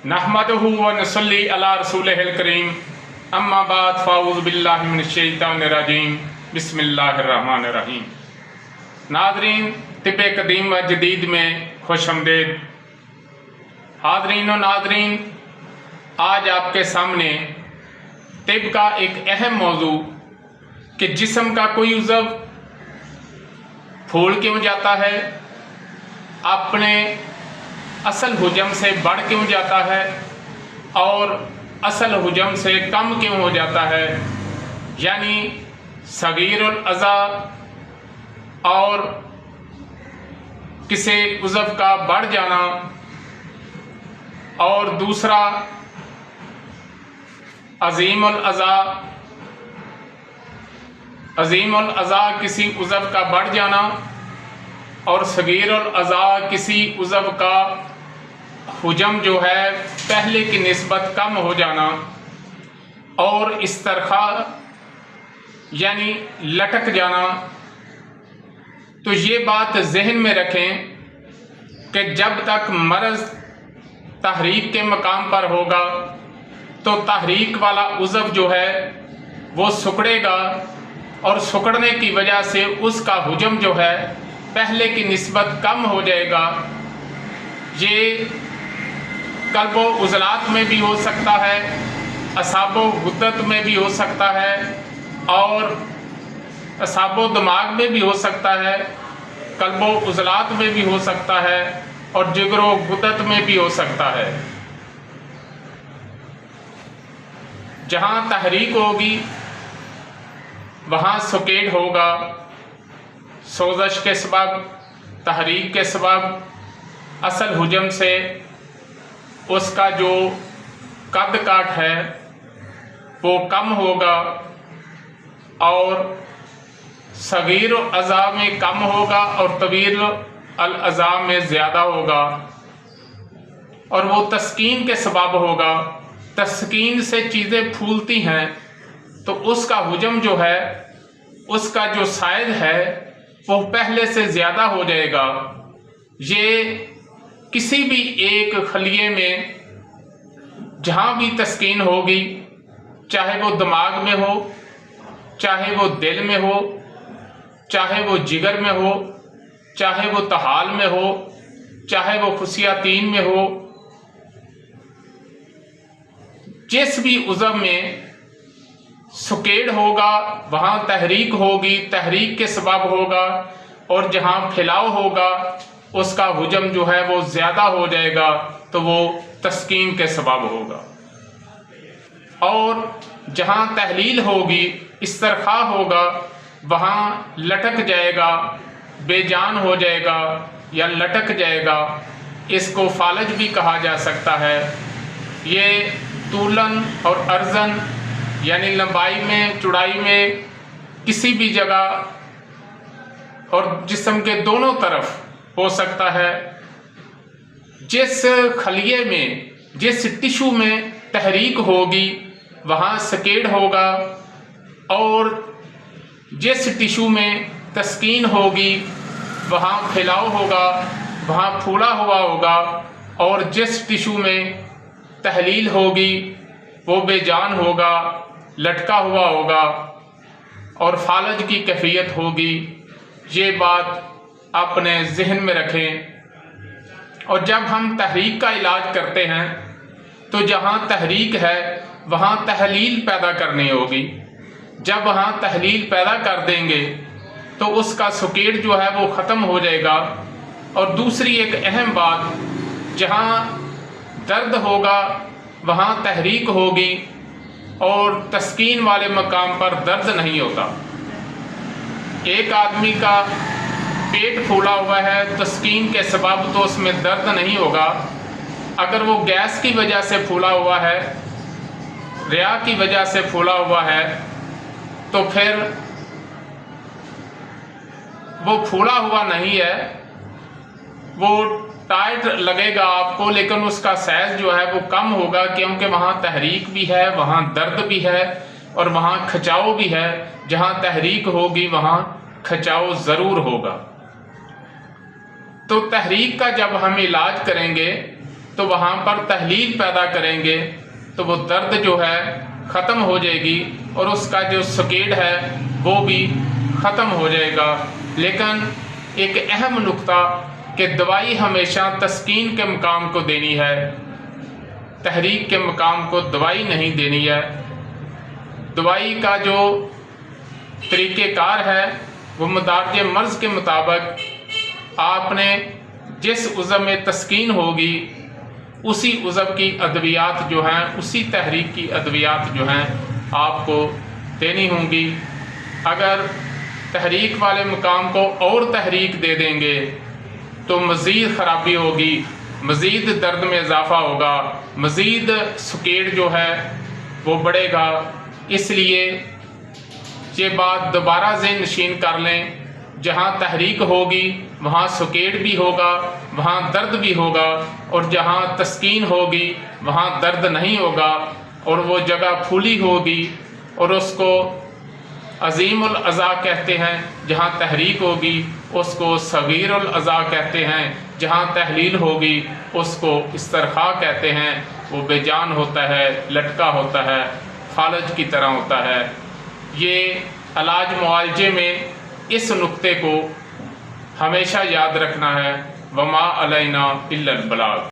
नहमदुहु व नसल्ली अला रसूलिहिल करीम अम्मा बाद फ़ाऊज़ु बिल्लाहि मिनश शैतानिर रजीम बिस्मिल्लाहिर रहमानिर रहीम। नाज़रीन, तिब्बे कदीम व जदीद में खुशआमदीद। हाज़रीन व नाज़रीन, आज आपके सामने तिब का एक अहम मौजू कि जिस्म का कोई उज़व फूल क्यों जाता है, अपने असल हुजम से बढ़ क्यों जाता है और असल हुजम से कम क्यों हो जाता है, यानी सगीरुल अज़ा और किसी उज़व का बढ़ जाना और दूसरा अज़ीमुल अज़ा किसी उज़व का बढ़ जाना और सगीरुल अज़ा किसी उज़व का हुजम जो है पहले की निस्बत कम हो जाना और इस्तरखा यानी लटक जाना। तो ये बात जहन में रखें कि जब तक मर्ज़ तहरीक के मकाम पर होगा तो तहरीक वाला उज़व जो है वो सिकुड़ेगा और सिकुड़ने की वजह से उसका हुजम जो है पहले की निस्बत कम हो जाएगा। ये कल्बो उज़लात में भी हो सकता है, असाबो गुद्दत में भी हो सकता है और असाबो दिमाग में भी हो सकता है, कल्बो उज़लात में भी हो सकता है और जिगरो गुद्दत में भी हो सकता है। जहाँ तहरीक होगी वहाँ सुकेट होगा, सोजश के सबब, तहरीक के सबब असल हुजम से उसका जो कद काट है वो कम होगा और सगीर अज़ा में कम होगा और तवील अल अज़ा में ज़्यादा होगा और वो तस्कीन के सबब होगा। तस्कीन से चीज़ें फूलती हैं तो उसका हुजम जो है, उसका जो साइज है वो पहले से ज़्यादा हो जाएगा। ये किसी भी एक खलिए में जहाँ भी तस्कीन होगी, चाहे वो दिमाग में हो, चाहे वो दिल में हो, चाहे वो जिगर में हो, चाहे वो तहाल में हो, चाहे वो खुसियातीन में हो, जिस भी उज़व में सुकेड़ होगा वहाँ तहरीक होगी, तहरीक के सबब होगा और जहाँ फैलाव होगा उसका हुजम जो है वो ज़्यादा हो जाएगा तो वो तस्कीन के सबब होगा। और जहाँ तहलील होगी, इस्तरखा होगा, वहाँ लटक जाएगा, बेजान हो जाएगा या लटक जाएगा। इसको फालज भी कहा जा सकता है। ये तूलन और अर्जन यानी लंबाई में, चौड़ाई में, किसी भी जगह और जिस्म के दोनों तरफ हो सकता है। जिस खलिए में, जिस टिश्यू में तहरीक होगी वहाँ सकेड़ होगा और जिस टिश्यू में तस्कीन होगी वहाँ फैलाव होगा, वहाँ फूला हुआ होगा और जिस टिश्यू में तहलील होगी वो बेजान होगा, लटका हुआ होगा और फालज की कैफियत होगी। ये बात अपने जहन में रखें। और जब हम तहरीक का इलाज करते हैं तो जहाँ तहरीक है वहाँ तहलील पैदा करनी होगी। जब वहाँ तहलील पैदा कर देंगे तो उसका सुकेड़ जो है वो ख़त्म हो जाएगा। और दूसरी एक अहम बात, जहाँ दर्द होगा वहाँ तहरीक होगी और तस्कीन वाले मकाम पर दर्द नहीं होता। एक आदमी का पेट फूला हुआ है, तस्कीन के सबब तो उसमें दर्द नहीं होगा। अगर वो गैस की वजह से फूला हुआ है, रिया की वजह से फूला हुआ है, तो फिर वो फूला हुआ नहीं है, वो टाइट लगेगा आपको, लेकिन उसका साइज जो है वो कम होगा क्योंकि वहाँ तहरीक भी है, वहाँ दर्द भी है और वहाँ खिंचाव भी है। जहाँ तहरीक होगी वहाँ खिंचाव ज़रूर होगा। तो तहरीक का जब हम इलाज करेंगे तो वहाँ पर तहलील पैदा करेंगे तो वो दर्द जो है ख़त्म हो जाएगी और उसका जो सकेड है वो भी ख़त्म हो जाएगा। लेकिन एक अहम नुक्ता कि दवाई हमेशा तस्कीन के मकाम को देनी है, तहरीक के मकाम को दवाई नहीं देनी है। दवाई का जो तरीक़ेकार है वो मदारज मर्ज़ के मुताबिक आपने जिस उज़व में तस्कीन होगी उसी उज़व की अद्वियात जो हैं, उसी तहरीक की अद्वियात जो हैं आपको देनी होंगी। अगर तहरीक वाले मकाम को और तहरीक दे देंगे तो मज़ीद ख़राबी होगी, मज़ीद दर्द में इजाफ़ा होगा, मज़ीद सकेड जो है वो बढ़ेगा। इसलिए ये बात दोबारा ज़हन नशीन कर लें, जहाँ तहरीक होगी वहाँ सकेड भी होगा, वहाँ दर्द भी होगा, और जहाँ तस्कीन होगी वहाँ दर्द नहीं होगा और वो जगह फूली होगी और उसको अज़ीमुल अज़ा कहते हैं। जहाँ तहरीक होगी उसको सगीरुल अज़ा कहते हैं, जहाँ तहलील होगी उसको इस्तरखा कहते हैं। वो बेजान होता है, लटका होता है, फालज की तरह होता है। ये इलाज मुआलजे में इस नुक्ते को हमेशा याद रखना है। वमा अलैना इल्लल बलाग।